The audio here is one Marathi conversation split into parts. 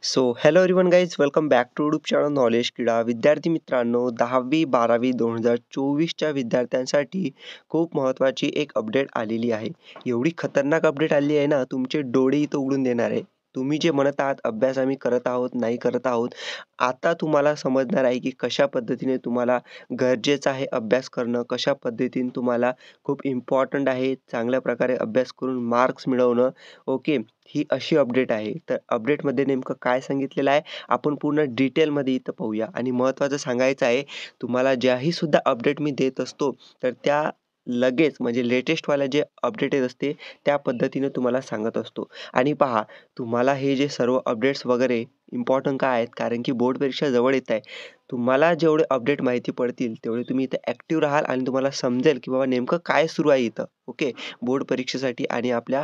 So hello everyone guys welcome back to YouTube channel knowledge Krida. विद्यार्थी मित्रांनो, 10वी-12वी 2024च्या विद्यार्थ्यांसाठी खूप महत्त्वाची एक अपडेट आलेली आहे. एवढी खतरनाक अपडेट आली आहे ना, तुमचे डोळे इथं उघडून देणार आहे. तुम्ही जे म्हणत आहात अभ्यास आम्ही करत आहोत, नाही करत आहोत. आता तुम्हाला समजणार आहे की कशा पद्धतीने तुम्हाला गरजेचं आहे अभ्यास करणं, कशा पद्धतीने तुम्हाला खूप इम्पॉर्टंट आहे चांगल्या प्रकारे अभ्यास करून मार्क्स मिळवणं. ओके. ही अशी अपडेट आहे. तर अपडेटमध्ये नेमकं काय सांगितलेलं आहे, आपण पूर्ण डिटेलमध्ये इथं पाहूया आणि महत्त्वाचं सांगायचं आहे, तुम्हाला ज्याही सुद्धा अपडेट मी देत असतो, तर त्या लगेच म्हणजे लेटेस्टवाल्या जे अपडेट येत असते, त्या पद्धतीने तुम्हाला सांगत असतो. आणि पहा, तुम्हाला हे जे सर्व अपडेट्स वगैरे इम्पॉर्टंट का आहेत, कारण की बोर्ड परीक्षा जवळ येत आहे. तुम्हाला जेवढे अपडेट माहिती पडतील, तेवढे तुम्ही इथे ॲक्टिव्ह राहाल आणि तुम्हाला समजेल, की बाबा नेमकं काय सुरू आहे इथं. ओके. बोर्ड परीक्षेसाठी आणि आपल्या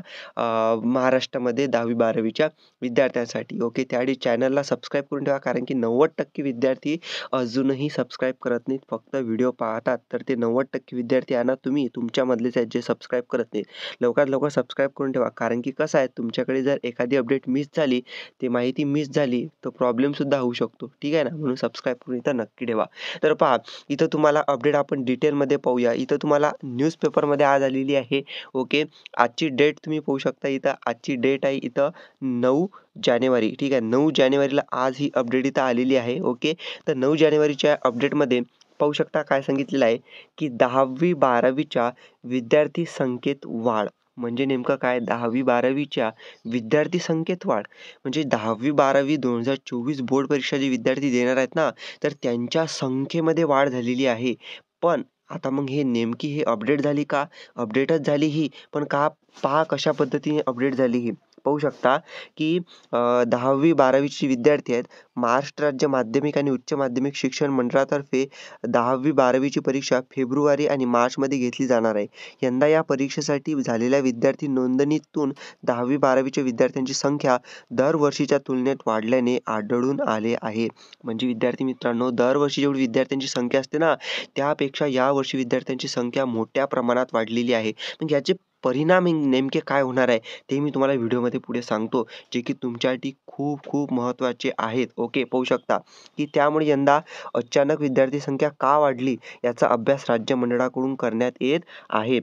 महाराष्ट्रामध्ये 10वी-12वीच्या विद्यार्थ्यांसाठी. ओके. त्याआधी चॅनलला सबस्क्राईब करून ठेवा, कारण की 90% विद्यार्थी अजूनही सबस्क्राईब करत नाहीत. फक्त व्हिडिओ पाहतात. तर ते 90% विद्यार्थी आहे ना, तुम्ही तुमच्यामधलेच आहेत जे सबस्क्राईब करत नाहीत. लवकरात लवकर सबस्क्राईब करून ठेवा, कारण की कसं आहे तुमच्याकडे जर एखादी अपडेट मिस झाली, ती माहिती मिस झाली, तर प्रॉब्लेमसुद्धा होऊ शकतो. ठीक आहे ना? म्हणून सबस्क्राईब करून इथं नक्की ठेवा. तर पहा, इथं तुम्हाला अपडेट आपण डिटेलमध्ये पाहूया. इथं तुम्हाला न्यूजपेपरमध्ये आज आलेली आहे. ओके. आजची डेट तुम्ही पाहू शकता इथं. आजची डेट आहे इथं 9 जानेवारी. ठीक आहे. 9 जानेवारीला आज ही अपडेट इथं आलेली आहे. ओके. तर 9 जानेवारीच्या अपडेटमध्ये पाहू शकता काय सांगितलेलं आहे, की 10वी-12वीच्या विद्यार्थी संख्येत वाढ. म्हणजे नेमकं काय 10वी-12वीच्या विद्यार्थी संख्येत वाढ. म्हणजे 10वी-12वी 2024 बोर्ड परीक्षा जे विद्यार्थी देणार आहेत ना, तर त्यांच्या संख्येमध्ये वाढ झालेली आहे. पण आता मग हे नेमकी ही अपडेट झाली का? अपडेटच झाली ही, पण का पहा कशा पद्धतीने अपडेट झाली ही. पाहू शकता, की 10वी-12वीचे विद्यार्थी आहेत. महाराष्ट्र राज्य माध्यमिक आणि उच्च माध्यमिक शिक्षण मंडळातर्फे 10वी-12वीची परीक्षा फेब्रुवारी आणि मार्चमध्ये घेतली जाणार आहे. यंदा या परीक्षेसाठी झालेल्या विद्यार्थी नोंदणीतून 10वी-12वीच्या विद्यार्थ्यांची संख्या दरवर्षीच्या तुलनेत वाढल्याने आढळून आले आहे. म्हणजे विद्यार्थी मित्रांनो, दरवर्षी जेवढी विद्यार्थ्यांची संख्या असते ना, त्यापेक्षा यावर्षी विद्यार्थ्यांची संख्या मोठ्या प्रमाणात वाढलेली आहे. मग याचे परिणाम नेमके काय होणार आहे, ते मी तुम्हाला व्हिडिओमध्ये पुढे सांगतो, जे की तुमच्यासाठी खूप खूप महत्त्वाचे आहेत. ओके. पाहू शकता, की त्यामुळे यंदा अचानक विद्यार्थी संख्या का वाढली, याचा अभ्यास राज्य मंडळाकडून करण्यात येत आहे.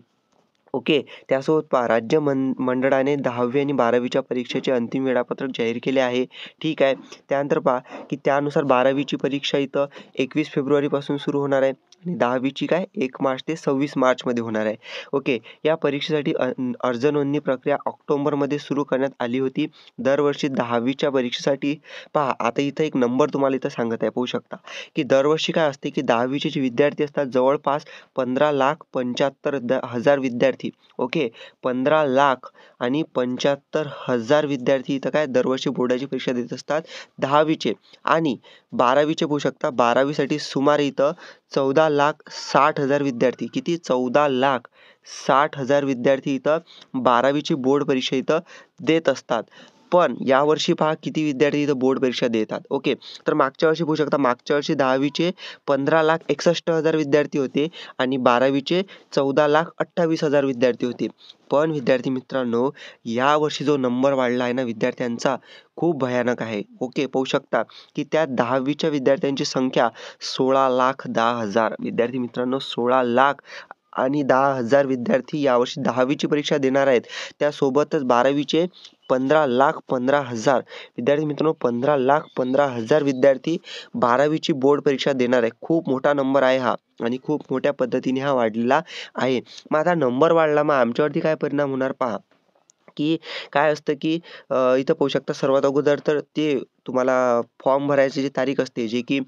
ओके. त्यासोबत पहा मंडळाने 10वी आणि 12वीच्या परीक्षेचे अंतिम वेळापत्रक जाहीर केले आहे. ठीक आहे. त्यानंतर पहा, की त्यानुसार 12वीची परीक्षा इथं 21 फेब्रुवारीपासून सुरू होणार आहे आणि 10वीची काय 1 मार्च ते 26 मार्चमध्ये होणार आहे. ओके. या परीक्षेसाठी अर्ज नोंदणी प्रक्रिया ऑक्टोबरमध्ये सुरू करण्यात आली होती. दरवर्षी 10वीच्या परीक्षेसाठी पहा, आता इथं एक नंबर तुम्हाला इथं सांगत आहे, पाहू शकता, की दरवर्षी काय असते, की 10वीचे जे विद्यार्थी असतात जवळपास 15,75,000 विद्यार्थी. ओके. 15,00,000 आणि 75,000 विद्यार्थी इथं काय दरवर्षी बोर्डाची परीक्षा देत असतात 10वीचे. आणि 12वीचे पाहू शकता, 12वीसाठी सुमारे इथं 14,60,000 विद्यार्थी. किती? 14,60,000 विद्यार्थी इथं 12वीची बोर्ड परीक्षा इथं देत असतात. पण यावर्षी पहा किती विद्यार्थी इथं बोर्ड परीक्षा देतात. ओके. तर मागच्या वर्षी पाहू शकता, मागच्या वर्षी 10वीचे 15,61,000 विद्यार्थी होते आणि 12वीचे 14,28,000 विद्यार्थी होते. पण विद्यार्थी मित्रांनो, यावर्षी जो नंबर वाढला आहे ना विद्यार्थ्यांचा, खूप भयानक आहे. ओके. पाहू शकता, की त्या 10वीच्या विद्यार्थ्यांची संख्या 16,10,000 विद्यार्थी मित्रांनो, 16,00,000 आणि 10,000 विद्यार्थी यावर्षी 10वीची परीक्षा देणार आहेत. त्यासोबतच 12वीचे 15,15,000 विद्यार्थी मित्रांनो, 15,15,000 विद्यार्थी 12वीची बोर्ड परीक्षा देणार आहे. खूप मोठा नंबर आहे हा आणि खूप मोठ्या पद्धतीने हा वाढलेला आहे. मग आता नंबर वाढला, मग आमच्यावरती काय परिणाम होणार पहा, की काय असतं, की इथं पाहू शकता सर्वात अगोदर तर ते तुम्हाला फॉर्म भरायची जी तारीख असते, जे की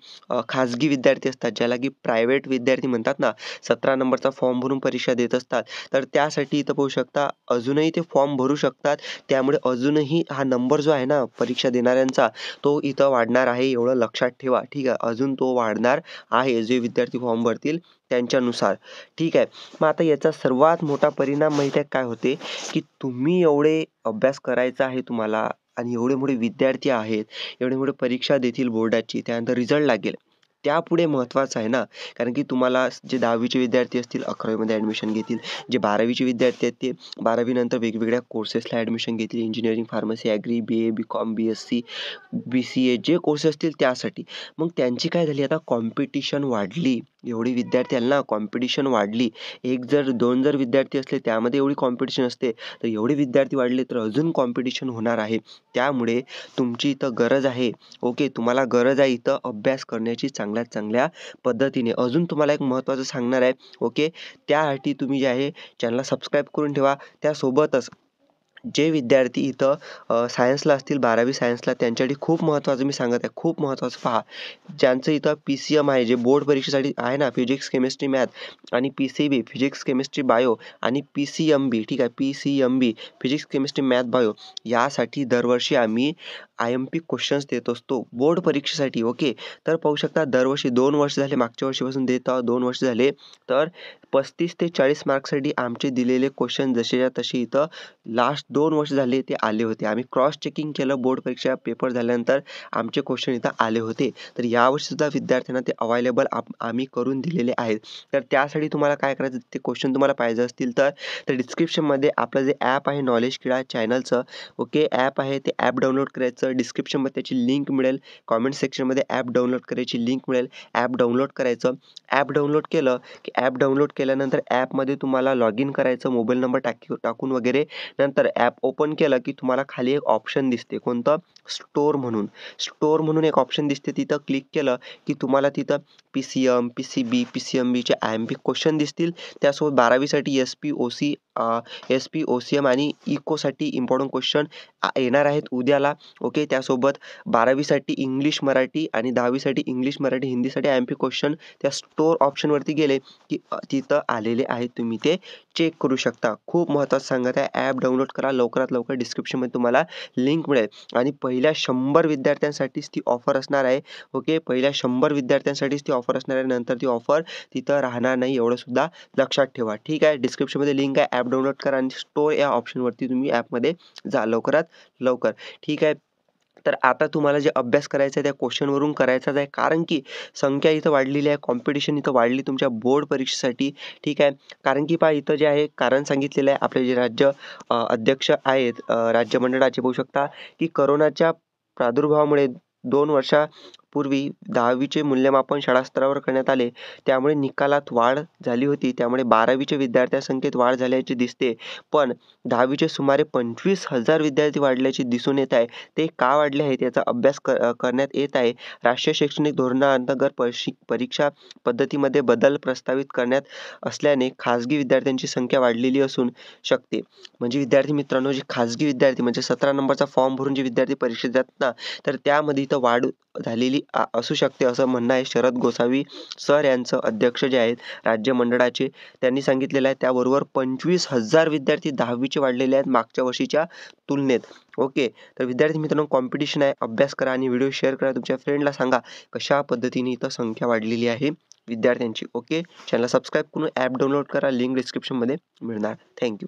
खाजगी विद्यार्थी असतात, ज्याला की प्रायव्हेट विद्यार्थी म्हणतात ना, 17 नंबरचा फॉर्म भरून परीक्षा देत असतात. तर त्यासाठी इथं पाहू शकता अजूनही ते फॉर्म भरू शकतात. त्यामुळे अजूनही हा नंबर जो आहे ना परीक्षा देणाऱ्यांचा, तो इथं वाढणार आहे, एवढं लक्षात ठेवा. ठीक आहे. अजून तो वाढणार आहे, जे विद्यार्थी फॉर्म भरतील त्यांच्यानुसार. ठीक आहे. मग आता याचा सर्वात मोठा परिणाम माहिती आहे काय होते, की तुम्ही एवढे अभ्यास करायचा आहे तुम्हाला आणि एवढे मोठे विद्यार्थी आहेत, एवढे मोठे परीक्षा देतील बोर्डाची, त्यानंतर रिझल्ट लागेल. त्यापुढे महत्त्वाचं आहे ना, कारण की तुम्हाला जे 10वीचे विद्यार्थी असतील 11वीमध्ये ॲडमिशन घेतील. जे 12वीचे विद्यार्थी आहेत ते 12वी नंतर वेगवेगळ्या कोर्सेसला ॲडमिशन घेतील. Engineering, pharmacy, agri, BA, BCom, BSc, BCA जे कोर्स असतील त्यासाठी. मग त्यांची काय झाली आता कॉम्पिटिशन वाढली. एवढी विद्यार्थी आले ना, कॉम्पिटिशन वाढली. 1 जर 2 जर विद्यार्थी असले त्यामध्ये एवढी कॉम्पिटिशन असते. तर एवढे विद्यार्थी वाढले तर अजून कॉम्पिटिशन होणार आहे. त्यामुळे तुमची इथं गरज आहे. ओके, तुम्हाला गरज आहे इथं अभ्यास करण्याची चांगल्यात चांगल्या पद्धतीने. अजून तुम्हाला एक महत्त्वाचं सांगणार आहे. ओके, त्यासाठी तुम्ही जे आहे चॅनलला सबस्क्राईब करून ठेवा. त्यासोबतच जे विद्यार्थी इथं सायन्सला असतील 12वी सायन्सला त्यांच्यासाठी खूप महत्त्वाचं मी सांगत आहे. खूप महत्त्वाचं पहा. ज्यांचं इथं PCM आहे जे बोर्ड परीक्षेसाठी आहे ना, फिजिक्स, केमिस्ट्री, मॅथ आणि PCB फिजिक्स, केमिस्ट्री, बायो आणि PCMB ठीक आहे. PCMB physics, chemistry, math, bio यासाठी दरवर्षी आम्ही IMP क्वेश्चन्स देत असतो बोर्ड परीक्षेसाठी. ओके, तर पाहू शकता दरवर्षी 2 वर्ष झाले, मागच्या वर्षीपासून देत आहोत 2 वर्ष झाले. तर 35 ते 40 मार्क्ससाठी आमचे दिलेले क्वेश्चन जसेच्या तसे इथं लास्ट 2 वर्ष झाले ते आले होते. आम्ही क्रॉस चेकिंग केलं बोर्ड परीक्षा पेपर झाल्यानंतर आमचे क्वेश्चन इथं आले होते. तर यावर्षी सुद्धा विद्यार्थ्यांना ते अवेलेबल आम्ही करून दिलेले आहेत. तर त्यासाठी तुम्हाला काय करायचं, ते क्वेश्चन तुम्हाला पाहिजे असतील तर डिस्क्रिप्शनमध्ये आपलं जे ॲप आहे नॉलेज क्रीडा चॅनलचं ओके ॲप आहे ते ॲप डाउनलोड करायचं. डिस्क्रिप्शनमध्ये त्याची लिंक मिळेल. कॉमेंट सेक्शनमध्ये ॲप डाउनलोड करायची लिंक मिळेल. ॲप डाउनलोड करायचं. ॲप डाउनलोड केलं की ॲप डाउनलोड केल्यानंतर ॲपमध्ये तुम्हाला लॉग इन करायचं मोबाईल नंबर टाकून वगैरे. नंतर ॲप ओपन केलं की तुम्हाला खाली एक ऑप्शन दिसते. कोणतं? स्टोअर म्हणून. स्टोअर म्हणून एक ऑप्शन दिसते. तिथं क्लिक केलं की तुम्हाला तिथं PCM, PCB, PCMBचे IMP क्वेश्चन दिसतील. त्यासोबत 12वीसाठी SP, OCM आणि इकोसाठी इम्पॉर्टंट क्वेश्चन येणार आहेत उद्याला. ओके, त्यासोबत 12वीसाठी इंग्लिश, मराठी आणि 10वीसाठी इंग्लिश, मराठी, हिंदीसाठी IMP क्वेश्चन त्या स्टोअर ऑप्शनवरती गेले की तिथं आलेले आहेत. तुम्ही ते चेक करू शकता. खूप महत्त्वाचं सांगत आहे. ॲप डाउनलोड करा लवकरात लवकर. डिस्क्रिप्शनमध्ये तुम्हाला लिंक मिळेल आणि पहिल्या 100 विद्यार्थ्यांसाठीच ती ऑफर असणार आहे. ओके, पहिल्या 100 विद्यार्थ्यांसाठीच ती ऑफर असणार आहे. नंतर ती ऑफर तिथं राहणार नाही एवढं सुद्धा लक्षात ठेवा. ठीक आहे, डिस्क्रिप्शनमध्ये लिंक आहे. ॲप डाउनलोड करा आणि स्टोअर या ऑप्शनवरती तुम्ही ॲपमध्ये जा लवकरात लवकर. ठीक आहे. तर आता तुम्हाला जे अभ्यास करायचा आहे त्या क्वेश्चनवरून करायचाच आहे. कारण की संख्या इथं वाढलेली आहे. कॉम्पिटिशन इथं वाढली तुमच्या बोर्ड परीक्षेसाठी. ठीक आहे. कारण की पहा इथं जे आहे कारण सांगितलेलं आहे. आपले जे राज्य अध्यक्ष आहेत राज्य मंडळाचे पाहू शकता की कोरोनाच्या प्रादुर्भावामुळे 2 वर्षापूर्वी 10वीचे मूल्यमापन शाळा स्तरावर करण्यात आले. त्यामुळे निकालात वाढ झाली होती. त्यामुळे 12वीच्या विद्यार्थ्यांसंख्येत वाढ झाल्याचे दिसते. पण 10वीचे सुमारे 25,000 विद्यार्थी वाढल्याचे दिसून येत आहे. ते का वाढले आहेत याचा अभ्यास करण्यात येत आहे. राष्ट्रीय शैक्षणिक धोरणाअंतर्गत परीक्षा पद्धतीमध्ये बदल प्रस्तावित करण्यात असल्याने खाजगी विद्यार्थ्यांची संख्या वाढलेली असू शकते. म्हणजे विद्यार्थी मित्रांनो, जे खाजगी विद्यार्थी म्हणजे 17 नंबरचा फॉर्म भरून जे विद्यार्थी परीक्षेत जातात ना, तर त्यामध्ये इथं वाढ झालेली असू शकते असं म्हणणं आहे. शरद गोसावी सर यांचं अध्यक्ष जे आहेत राज्य मंडळाचे त्यांनी सांगितलेलं आहे. त्याबरोबर 25,000 विद्यार्थी 10वीचे वाढलेले आहेत मागच्या वर्षीच्या तुलनेत. ओके, तर विद्यार्थी मित्रांनो कॉम्पिटिशन आहे. अभ्यास करा आणि व्हिडिओ शेअर करा. तुमच्या फ्रेंडला सांगा कशा पद्धतीने इथं संख्या वाढलेली आहे विद्यार्थ्यांची. ओके, चॅनलला सबस्क्राईब करून ॲप डाउनलोड करा. लिंक डिस्क्रिप्शनमध्ये मिळणार. थँक्यू.